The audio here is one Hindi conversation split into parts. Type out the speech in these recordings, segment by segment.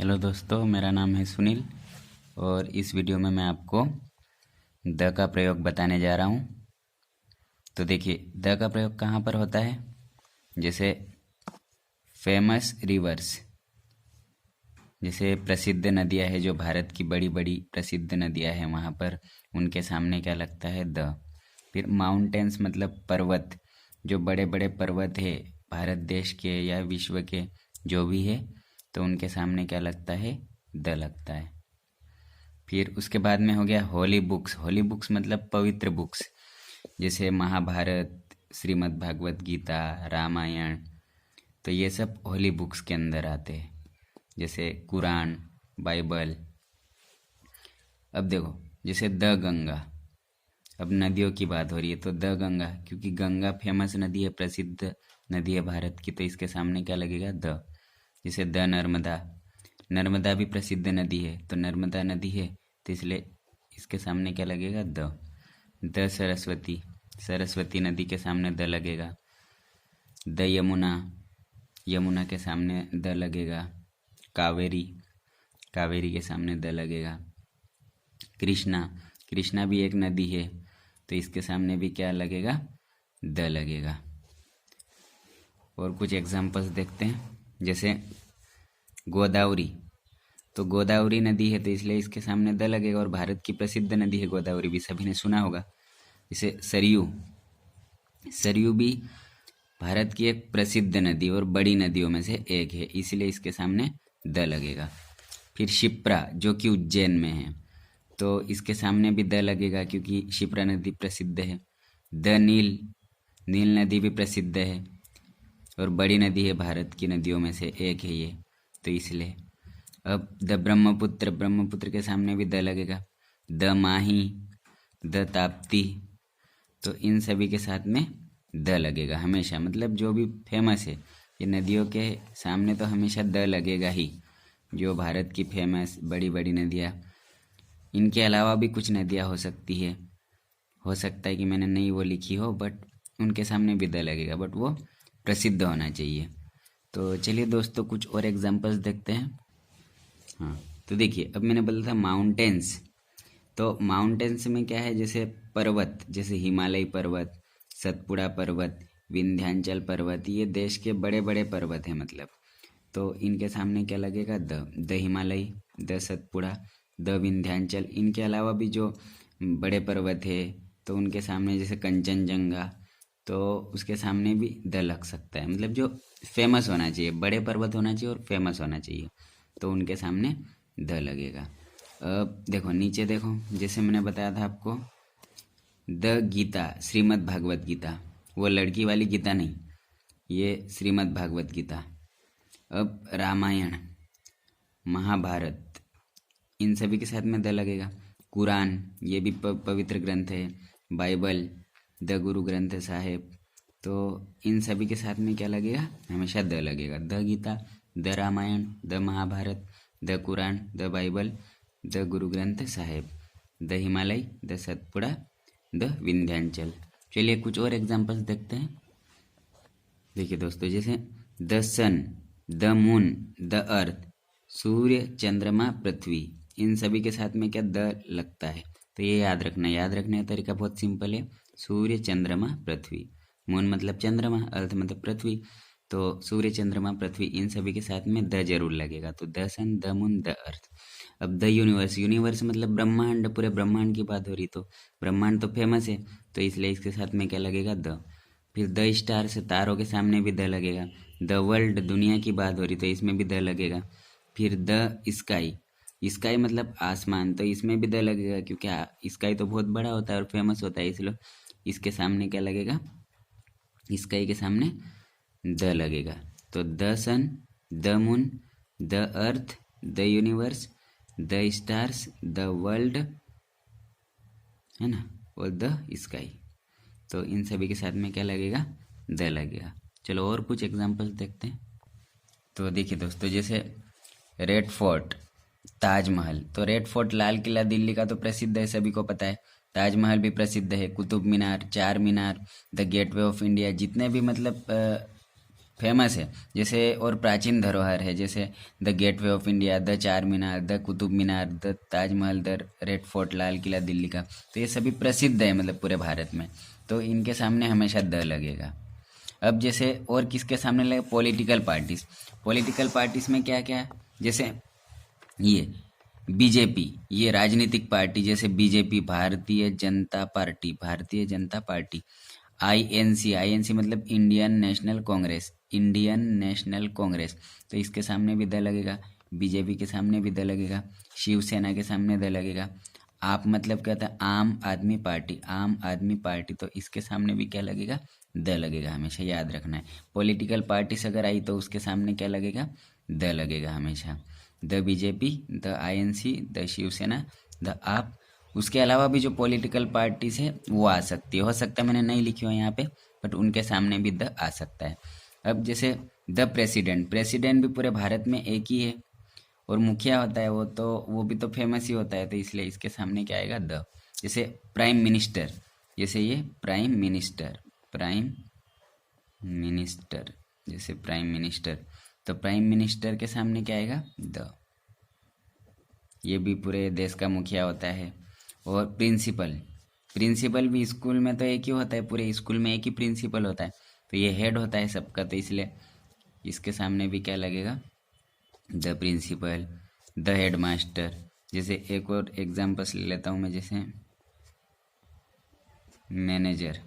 हेलो दोस्तों, मेरा नाम है सुनील और इस वीडियो में मैं आपको द का प्रयोग बताने जा रहा हूँ। तो देखिए, द का प्रयोग कहाँ पर होता है। जैसे फेमस रिवर्स, जैसे प्रसिद्ध नदियाँ है जो भारत की बड़ी बड़ी प्रसिद्ध नदियाँ हैं, वहाँ पर उनके सामने क्या लगता है, द। फिर माउंटेन्स मतलब पर्वत, जो बड़े बड़े पर्वत है भारत देश के या विश्व के जो भी है, तो उनके सामने क्या लगता है, द लगता है। फिर उसके बाद में हो गया होली बुक्स। होली बुक्स मतलब पवित्र बुक्स, जैसे महाभारत, श्रीमद् भागवत गीता, रामायण, तो ये सब होली बुक्स के अंदर आते हैं। जैसे कुरान, बाइबल। अब देखो, जैसे द गंगा, अब नदियों की बात हो रही है तो द गंगा, क्योंकि गंगा फेमस नदी है, प्रसिद्ध नदी है भारत की, तो इसके सामने क्या लगेगा, द। जैसे द नर्मदा, नर्मदा भी प्रसिद्ध नदी है, तो नर्मदा नदी है, तो इसलिए इसके सामने क्या लगेगा, द सरस्वती, सरस्वती नदी के सामने द लगेगा। द यमुना, यमुना के सामने द लगेगा। कावेरी, कावेरी के सामने द लगेगा। कृष्णा, कृष्णा भी एक नदी है, तो इसके सामने भी क्या लगेगा, द लगेगा। और कुछ एग्जांपल्स देखते हैं। जैसे गोदावरी, तो गोदावरी नदी है, तो इसलिए इसके सामने द लगेगा, और भारत की प्रसिद्ध नदी है गोदावरी, भी सभी ने सुना होगा। जैसे सरयू, सरयू भी भारत की एक प्रसिद्ध नदी और बड़ी नदियों में से एक है, इसलिए इसके सामने द लगेगा। फिर शिप्रा, जो कि उज्जैन में है, तो इसके सामने भी द लगेगा, क्योंकि शिप्रा नदी प्रसिद्ध है। द नील, नील नदी भी प्रसिद्ध है और बड़ी नदी है, भारत की नदियों में से एक है ये, तो इसलिए। अब द ब्रह्मपुत्र, ब्रह्मपुत्र के सामने भी द लगेगा। द माही, द ताप्ती, तो इन सभी के साथ में द लगेगा हमेशा। मतलब जो भी फेमस है ये नदियों के सामने तो हमेशा द लगेगा ही। जो भारत की फेमस बड़ी बड़ी नदियाँ, इनके अलावा भी कुछ नदियाँ हो सकती है, हो सकता है कि मैंने नहीं वो लिखी हो, बट उनके सामने भी द लगेगा, बट वो प्रसिद्ध होना चाहिए। तो चलिए दोस्तों, कुछ और एग्जांपल्स देखते हैं। हाँ, तो देखिए, अब मैंने बोला था माउंटेन्स, तो माउंटेन्स में क्या है, जैसे पर्वत, जैसे हिमालय पर्वत, सतपुड़ा पर्वत, विंध्याचल पर्वत, ये देश के बड़े बड़े पर्वत हैं मतलब, तो इनके सामने क्या लगेगा, the Himalaya, the Satpura, the Vindhyachal. इनके अलावा भी जो बड़े पर्वत है, तो उनके सामने जैसे कंचनजंगा, तो उसके सामने भी द लग सकता है। मतलब जो फेमस होना चाहिए, बड़े पर्वत होना चाहिए और फेमस होना चाहिए, तो उनके सामने द लगेगा। अब देखो नीचे देखो, जैसे मैंने बताया था आपको, द गीता, श्रीमद् भागवत गीता, वो लड़की वाली गीता नहीं, ये श्रीमद् भागवत गीता। अब रामायण, महाभारत, इन सभी के साथ में द लगेगा। कुरान, ये भी पवित्र ग्रंथ है। बाइबल, द गुरु ग्रंथ साहिब, तो इन सभी के साथ में क्या लगेगा, हमेशा द लगेगा। The Gita, the Ramayana, the Mahabharata, the Quran, the Bible, the Guru Granth Sahib, the Himalaya, the Satpura, the Vindhyachal. चलिए कुछ और एग्जांपल्स देखते हैं। देखिए दोस्तों, जैसे the sun, the moon, the earth, सूर्य, चंद्रमा, पृथ्वी, इन सभी के साथ में क्या द लगता है, तो ये याद रखना। याद रखने का तरीका बहुत सिंपल है, सूर्य, चंद्रमा, पृथ्वी। मून मतलब चंद्रमा, अर्थ मतलब पृथ्वी, तो सूर्य, चंद्रमा, पृथ्वी, इन सभी के साथ में द जरूर लगेगा। तो the sun, the moon, the earth. अब द यूनिवर्स, यूनिवर्स मतलब ब्रह्मांड, पूरे ब्रह्मांड की बात हो रही, तो ब्रह्मांड तो फेमस है, तो इसलिए इसके साथ में क्या लगेगा, द। फिर द स्टार, से तारों के सामने भी द लगेगा। द वर्ल्ड, दुनिया की बात हो रही, तो इसमें भी द लगेगा। फिर द स्काई, स्काई मतलब आसमान, तो इसमें भी द लगेगा, क्योंकि स्काई तो बहुत बड़ा होता है और फेमस होता है, इसलिए इसके सामने क्या लगेगा, स्काई के सामने द लगेगा। तो the sun, the moon, the earth, the universe, the stars, the world, है ना, और द स्काई, तो इन सभी के साथ में क्या लगेगा, द लगेगा। चलो और कुछ एग्जांपल्स देखते हैं। तो देखिए दोस्तों, जैसे रेड फोर्ट, ताजमहल, तो रेड फोर्ट लाल किला दिल्ली का तो प्रसिद्ध है, सभी को पता है। ताजमहल भी प्रसिद्ध है, कुतुब मीनार, चार Minar, the gateway of India, जितने भी मतलब फेमस है, जैसे और प्राचीन धरोहर है, जैसे the gateway of India, the Char Minar, the Qutub Minar, the Taj Mahal, the red fort, Lal Qila Delhi का। तो ये सभी प्रसिद्ध है मतलब पूरे भारत में, तो इनके सामने हमेशा द लगेगा। अब जैसे और किसके सामने लगे, पॉलिटिकल पार्टीज। पॉलिटिकल पार्टीज में क्या क्या है, जैसे ये बीजेपी, ये राजनीतिक पार्टी, जैसे BJP Bharatiya Janata party, Bharatiya Janata party. INC, INC मतलब Indian National Congress, Indian National Congress, तो इसके सामने भी द लगेगा। बीजेपी के सामने भी द लगेगा। शिवसेना के सामने द लगेगा। आप मतलब क्या था, आम आदमी पार्टी, आम आदमी पार्टी, तो इसके सामने भी क्या लगेगा, द लगेगा, हमेशा याद रखना है। पॉलिटिकल पार्टीज अगर आई तो उसके सामने क्या लगेगा, द लगेगा हमेशा। The BJP, the INC, the Shiv Sena, the AAP. उसके अलावा भी जो पॉलिटिकल पार्टीज है वो आ सकती है, हो सकता है मैंने नहीं लिखी हो यहाँ पे, बट उनके सामने भी द आ सकता है। अब जैसे द प्रेसिडेंट, प्रेसिडेंट भी पूरे भारत में एक ही है, और मुखिया होता है वो भी तो फेमस ही होता है, तो इसलिए इसके सामने क्या आएगा, द। जैसे प्राइम मिनिस्टर, जैसे ये प्राइम मिनिस्टर, प्राइम मिनिस्टर, जैसे प्राइम मिनिस्टर, तो प्राइम मिनिस्टर के सामने क्या आएगा, द। ये भी पूरे देश का मुखिया होता है। और प्रिंसिपल, प्रिंसिपल भी स्कूल में तो एक ही होता है, पूरे स्कूल में एक ही प्रिंसिपल होता है, तो ये हेड होता है सबका, तो इसलिए इसके सामने भी क्या लगेगा, the principal. The head master, जैसे एक और एग्जाम्पल्स ले लेता हूँ मैं, जैसे मैनेजर,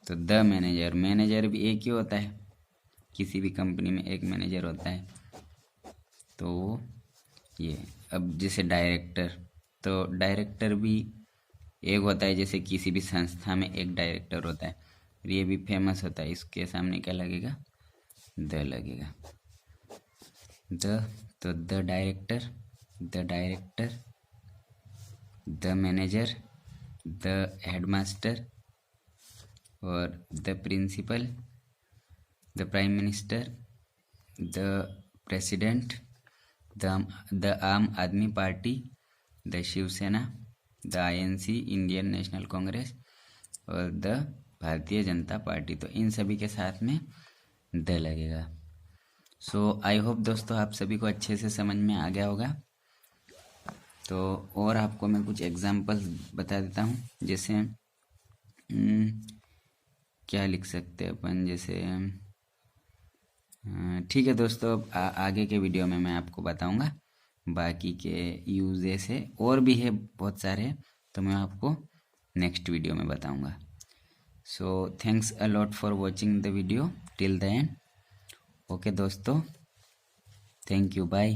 तो द मैनेजर, मैनेजर भी एक ही होता है, किसी भी कंपनी में एक मैनेजर होता है, तो ये। अब जैसे डायरेक्टर, तो डायरेक्टर भी एक होता है, जैसे किसी भी संस्था में एक डायरेक्टर होता है, ये भी फेमस होता है, इसके सामने क्या लगेगा, द लगेगा, द। तो the director, the director, the manager, the headmaster, और the principal, the prime minister, the president, the Aam Aadmi party, the Shiv Sena, the INC Indian National Congress, और द भारतीय जनता पार्टी, तो इन सभी के साथ में द लगेगा। सो आई होप दोस्तों आप सभी को अच्छे से समझ में आ गया होगा। तो और आपको मैं कुछ एग्जांपल्स बता देता हूँ, जैसे क्या लिख सकते हैं अपन, जैसे ठीक है दोस्तों, अब आगे के वीडियो में मैं आपको बताऊंगा बाकी के यूजेस है, और भी है बहुत सारे, तो मैं आपको नेक्स्ट वीडियो में बताऊंगा। So thanks a lot for watching the video till the end. Okay दोस्तों, थैंक यू, बाय।